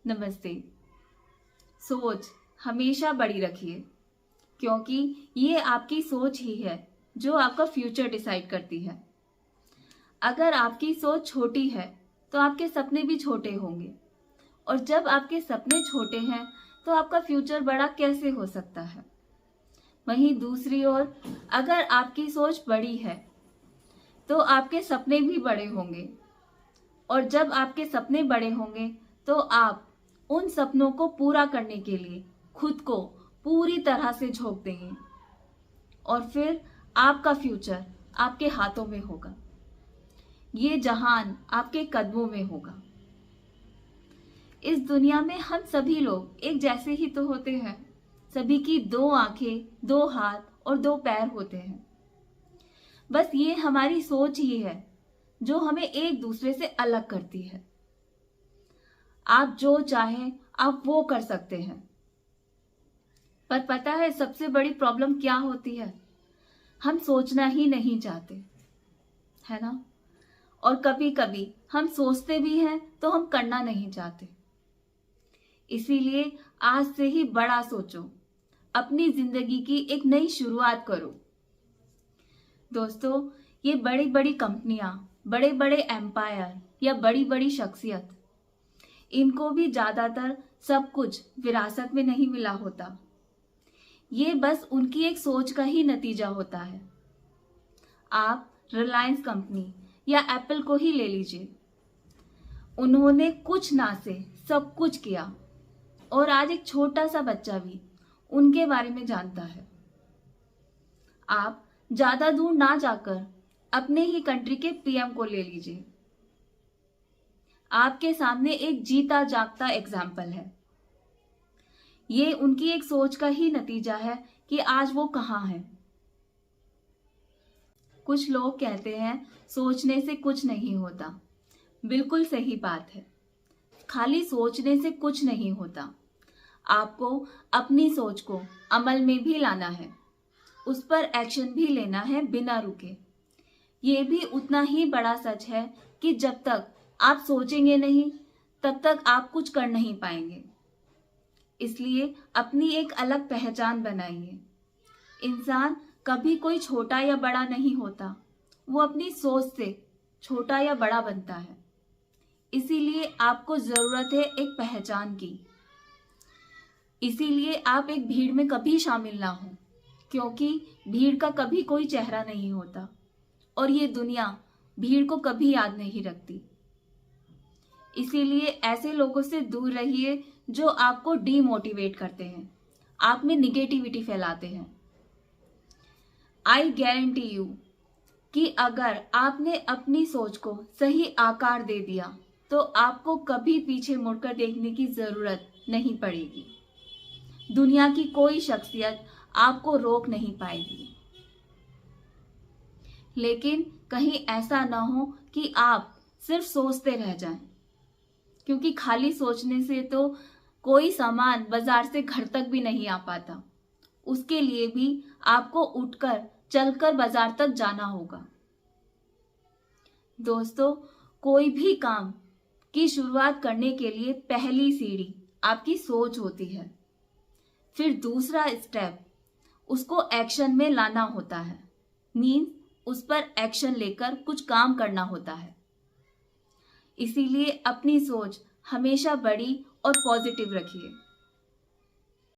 नमस्ते। सोच हमेशा बड़ी रखिए, क्योंकि ये आपकी सोच ही है जो आपका फ्यूचर डिसाइड करती है। अगर आपकी सोच छोटी है तो आपके सपने भी छोटे होंगे, और जब आपके सपने छोटे हैं तो आपका फ्यूचर बड़ा कैसे हो सकता है। वहीं दूसरी ओर अगर आपकी सोच बड़ी है तो आपके सपने भी बड़े होंगे, और जब आपके सपने बड़े होंगे तो आप उन सपनों को पूरा करने के लिए खुद को पूरी तरह से झोंक देंगे, और फिर आपका फ्यूचर आपके हाथों में होगा। ये जहान आपके कदमों में होगा। इस दुनिया में हम सभी लोग एक जैसे ही तो होते हैं। सभी की 2 आंखें, 2 हाथ और 2 पैर होते हैं। बस ये हमारी सोच ही है जो हमें एक दूसरे से अलग करती है। आप जो चाहें आप वो कर सकते हैं, पर पता है सबसे बड़ी प्रॉब्लम क्या होती है? हम सोचना ही नहीं चाहते, है ना? और कभी कभी हम सोचते भी हैं तो हम करना नहीं चाहते। इसीलिए आज से ही बड़ा सोचो, अपनी जिंदगी की एक नई शुरुआत करो। दोस्तों, ये बड़ी बड़ी कंपनियां, बड़े बड़े एम्पायर या बड़ी बड़ी शख्सियत, इनको भी ज्यादातर सब कुछ विरासत में नहीं मिला होता। ये बस उनकी एक सोच का ही नतीजा होता है। आप रिलायंस कंपनी या एप्पल को ही ले लीजिए। उन्होंने कुछ ना से सब कुछ किया, और आज एक छोटा सा बच्चा भी उनके बारे में जानता है। आप ज्यादा दूर ना जाकर अपने ही कंट्री के पीएम को ले लीजिए। आपके सामने एक जीता जागता एग्जाम्पल है। ये उनकी एक सोच का ही नतीजा है कि आज वो कहाँ है। कुछ लोग कहते हैं सोचने से कुछ नहीं होता। बिल्कुल सही बात है। खाली सोचने से कुछ नहीं होता। आपको अपनी सोच को अमल में भी लाना है, उस पर एक्शन भी लेना है बिना रुके। ये भी उतना ही बड़ा सच है कि जब तक आप सोचेंगे नहीं तब तक आप कुछ कर नहीं पाएंगे। इसलिए अपनी एक अलग पहचान बनाइए। इंसान कभी कोई छोटा या बड़ा नहीं होता, वो अपनी सोच से छोटा या बड़ा बनता है। इसीलिए आपको जरूरत है एक पहचान की। इसीलिए आप एक भीड़ में कभी शामिल ना हो, क्योंकि भीड़ का कभी कोई चेहरा नहीं होता, और ये दुनिया भीड़ को कभी याद नहीं रखती। इसीलिए ऐसे लोगों से दूर रहिए जो आपको डीमोटिवेट करते हैं, आप में निगेटिविटी फैलाते हैं। आई गारंटी यू कि अगर आपने अपनी सोच को सही आकार दे दिया तो आपको कभी पीछे मुड़कर देखने की जरूरत नहीं पड़ेगी। दुनिया की कोई शख्सियत आपको रोक नहीं पाएगी। लेकिन कहीं ऐसा ना हो कि आप सिर्फ सोचते रह जाएं, क्योंकि खाली सोचने से तो कोई सामान बाजार से घर तक भी नहीं आ पाता। उसके लिए भी आपको उठकर चलकर बाजार तक जाना होगा। दोस्तों, कोई भी काम की शुरुआत करने के लिए पहली सीढ़ी आपकी सोच होती है। फिर दूसरा स्टेप उसको एक्शन में लाना होता है। मीन्स उस पर एक्शन लेकर कुछ काम करना होता है। इसीलिए अपनी सोच हमेशा बड़ी और पॉजिटिव रखिए।